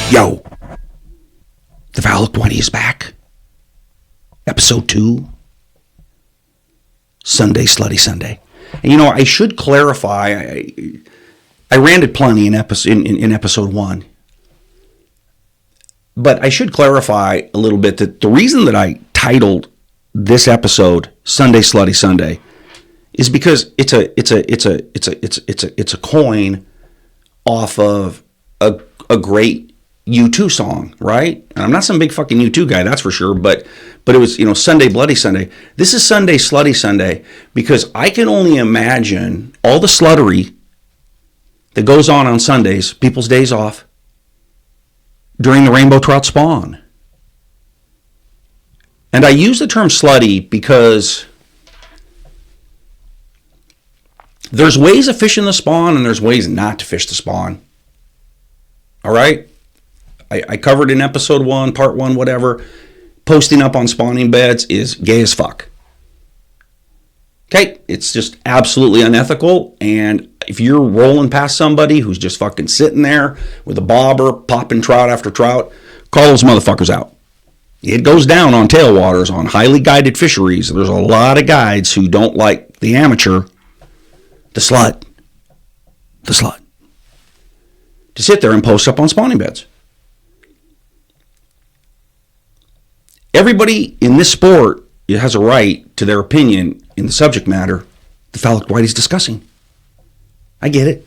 Yo, the Foul Hooked Whitey is back. Episode 2. Sunday, Slutty Sunday. And you know, I should clarify, I ranted plenty in episode 1. But I should clarify a little bit that the reason that I titled this episode Sunday, Slutty Sunday is because it's a coin off of a great U2 song, right? And I'm not some big fucking U2 guy, that's for sure, but it was, Sunday, Bloody Sunday. This is Sunday, Slutty Sunday, because I can only imagine all the sluttery that goes on Sundays, people's days off, during the rainbow trout spawn. And I use the term slutty because there's ways of fishing the spawn and there's ways not to fish the spawn. All right? I covered in episode 1, part 1, whatever. Posting up on spawning beds is gay as fuck. Okay? It's just absolutely unethical. And if you're rolling past somebody who's just fucking sitting there with a bobber, popping trout after trout, call those motherfuckers out. It goes down on tailwaters, on highly guided fisheries. There's a lot of guides who don't like the amateur, the slut, to sit there and post up on spawning beds. Everybody in this sport has a right to their opinion in the subject matter the Foul Hooked Whitey's discussing. I get it.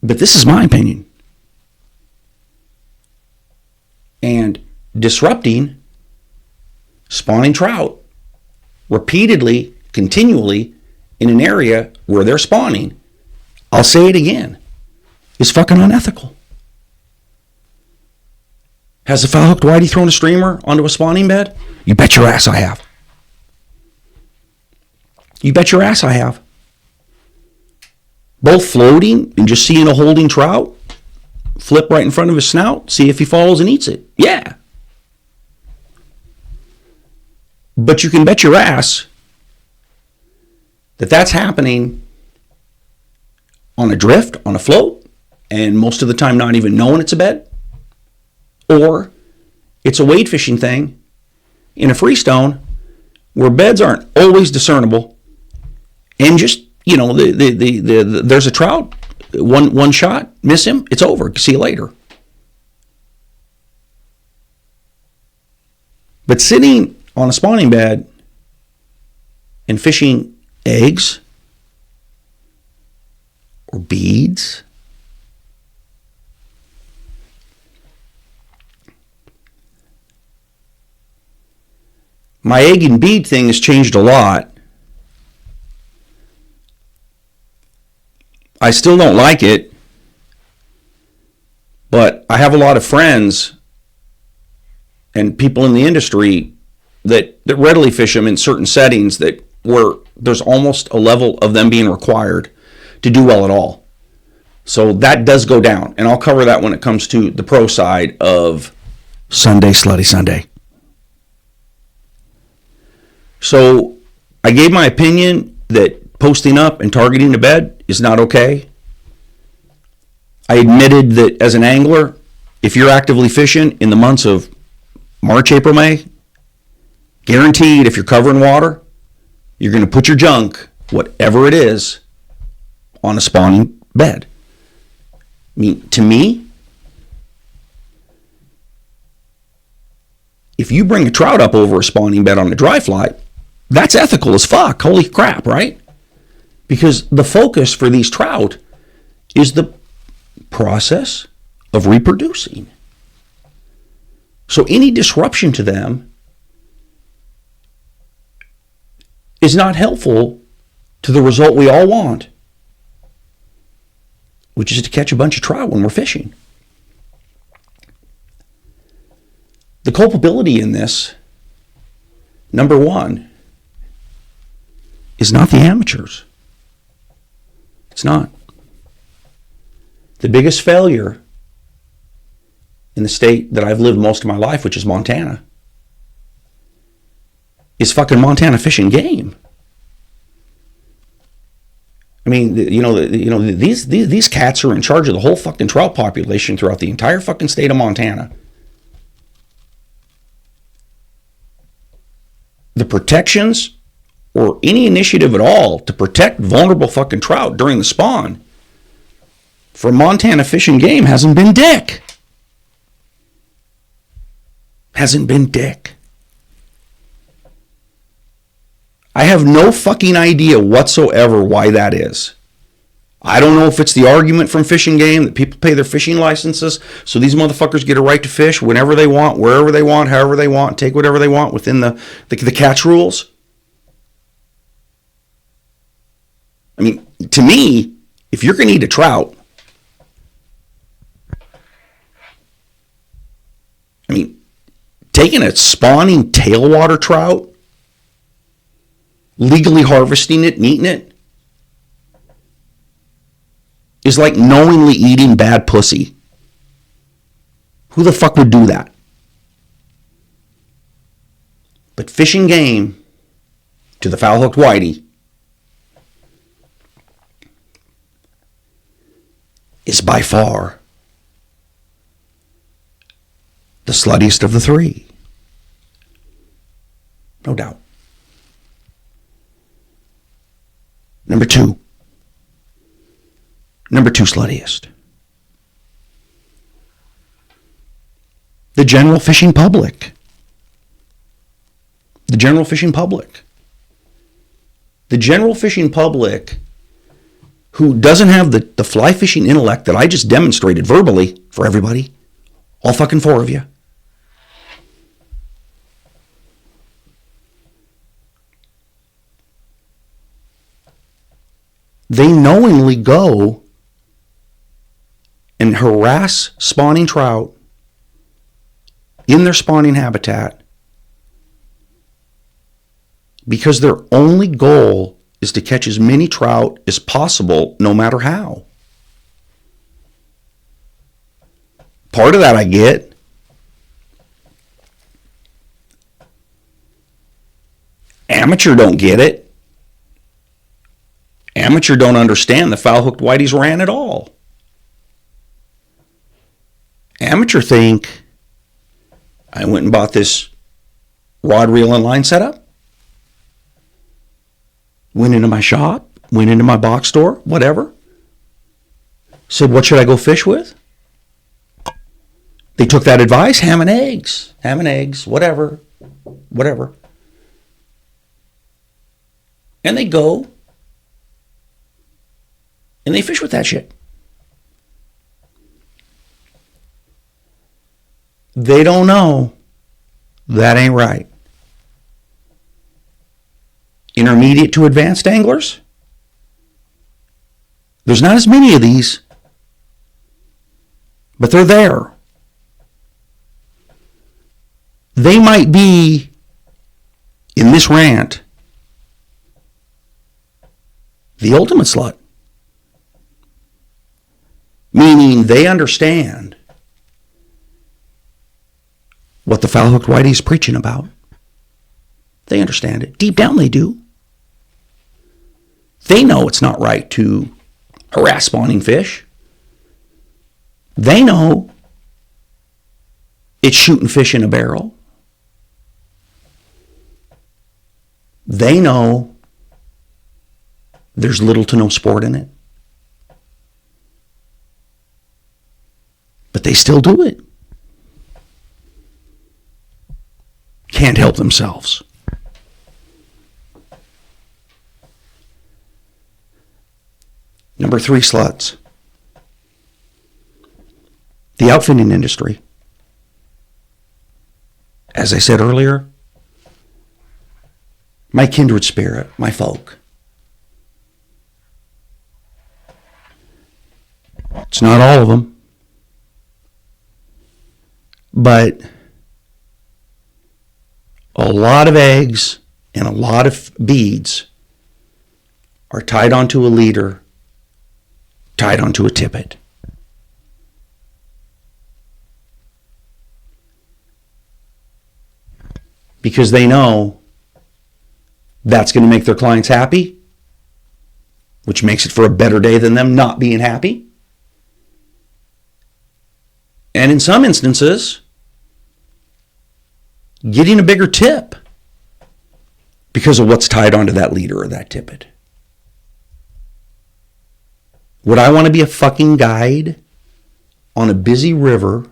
But this is my opinion. And disrupting spawning trout repeatedly, continually, in an area where they're spawning, I'll say it again, is fucking unethical. Has the Foul Hooked Whitey thrown a streamer onto a spawning bed? You bet your ass I have. Both floating and just seeing a holding trout, flip right in front of his snout, see if he follows and eats it. Yeah. But you can bet your ass that that's happening on a drift, on a float, and most of the time not even knowing it's a bed. Or it's a wade fishing thing in a freestone where beds aren't always discernible, and just, there's a trout, one shot, miss him, it's over, see you later. But sitting on a spawning bed and fishing eggs or beads, my egg and bead thing has changed a lot. I still don't like it, but I have a lot of friends and people in the industry that readily fish them in certain settings that where there's almost a level of them being required to do well at all. So that does go down, and I'll cover that when it comes to the pro side of Sunday, Slutty Sunday. So I gave my opinion that posting up and targeting the bed is not okay. I admitted that as an angler, if you're actively fishing in the months of March, April, May, guaranteed if you're covering water, you're going to put your junk, whatever it is, on a spawning bed. I mean, to me, if you bring a trout up over a spawning bed on a dry fly, that's ethical as fuck. Holy crap, right? Because the focus for these trout is the process of reproducing. So any disruption to them is not helpful to the result we all want, which is to catch a bunch of trout when we're fishing. The culpability in this, number one, is not the amateurs. It's not. The biggest failure in the state that I've lived most of my life, which is Montana, is fucking Montana Fish and Game. I mean, these cats are in charge of the whole fucking trout population throughout the entire fucking state of Montana. The protections or any initiative at all to protect vulnerable fucking trout during the spawn from Montana Fish and Game hasn't been dick. Hasn't been dick. I have no fucking idea whatsoever why that is. I don't know if it's the argument from Fish and Game that people pay their fishing licenses, so these motherfuckers get a right to fish whenever they want, wherever they want, however they want, take whatever they want within the catch rules. I mean, to me, if you're going to eat a trout, I mean, taking a spawning tailwater trout, legally harvesting it and eating it, is like knowingly eating bad pussy. Who the fuck would do that? But Fish and Game, to the Foul Hooked Whitey, is by far the sluttiest of the three. No doubt. Number two sluttiest. The general fishing public. The general fishing public. The general fishing public who doesn't have the fly fishing intellect that I just demonstrated verbally for everybody. All fucking four of you. They knowingly go and harass spawning trout in their spawning habitat because their only goal is to catch as many trout as possible, no matter how. Part of that I get. Amateur don't get it. Amateur don't understand the Foul Hooked Whiteys ran at all. Amateur think, I went and bought this rod, reel, and line setup. Went into my shop, went into my box store, whatever. Said, what should I go fish with? They took that advice, ham and eggs, whatever. And they go and they fish with that shit. They don't know that ain't right. Intermediate to advanced anglers, there's not as many of these, but they're there. They might be, in this rant, the ultimate slut. Meaning they understand what the Foul Hooked Whitey's preaching about. They understand it. Deep down they do. They know it's not right to harass spawning fish. They know it's shooting fish in a barrel. They know there's little to no sport in it. But they still do it. Can't help themselves. Number 3 sluts. The outfitting industry. As I said earlier, my kindred spirit, my folk. It's not all of them. But a lot of eggs and a lot of beads are tied onto a leader, tied onto a tippet. Because they know that's going to make their clients happy, which makes it for a better day than them not being happy. And in some instances, getting a bigger tip because of what's tied onto that leader or that tippet. Would I want to be a fucking guide on a busy river,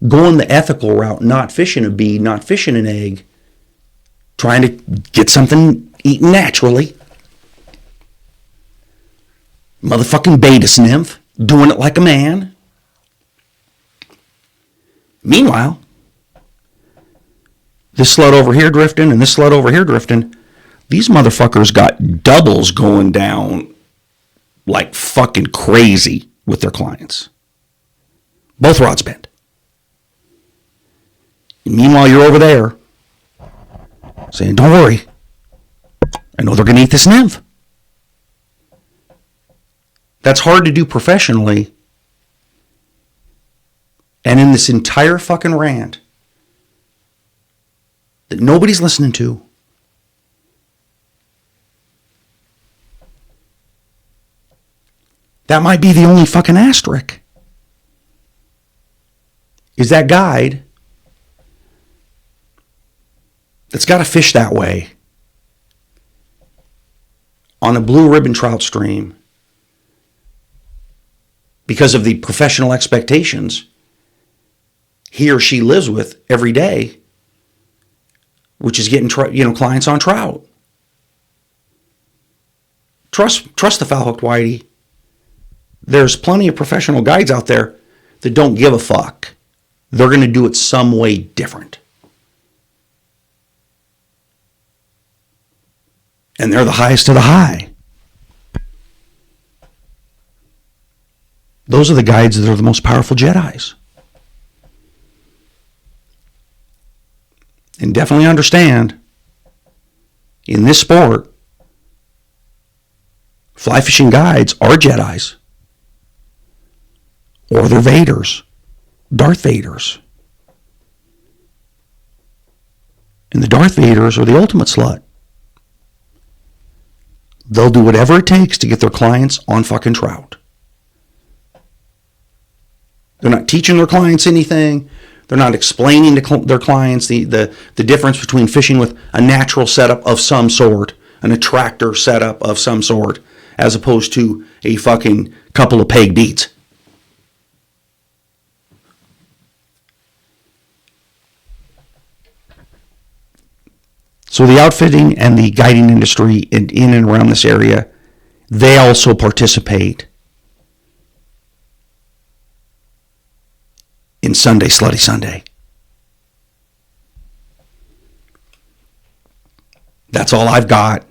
going the ethical route, not fishing a bead, not fishing an egg, trying to get something eaten naturally? Motherfucking Baetis nymph, doing it like a man. Meanwhile, this slut over here drifting and this slut over here drifting, these motherfuckers got doubles going down like fucking crazy with their clients. Both rods bent. And meanwhile, you're over there saying, don't worry, I know they're going to eat this nymph. That's hard to do professionally. And in this entire fucking rant that nobody's listening to, that might be the only fucking asterisk. Is that guide that's got to fish that way on a blue ribbon trout stream because of the professional expectations he or she lives with every day, which is getting clients on trout. Trust the Foul Hooked Whitey. There's plenty of professional guides out there that don't give a fuck. They're going to do it some way different. And they're the highest of the high. Those are the guides that are the most powerful Jedis. And definitely understand, in this sport, fly fishing guides are Jedis. Or they're Vaders. Darth Vaders. And the Darth Vaders are the ultimate slut. They'll do whatever it takes to get their clients on fucking trout. They're not teaching their clients anything. They're not explaining to their clients the difference between fishing with a natural setup of some sort, an attractor setup of some sort, as opposed to a fucking couple of pegged beats. So the outfitting and the guiding industry in and around this area, they also participate in Sunday, Slutty Sunday. That's all I've got.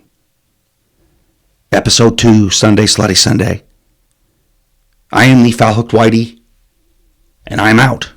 Episode 2, Sunday, Slutty Sunday. I am the Foul Hooked Whitey, and I'm out.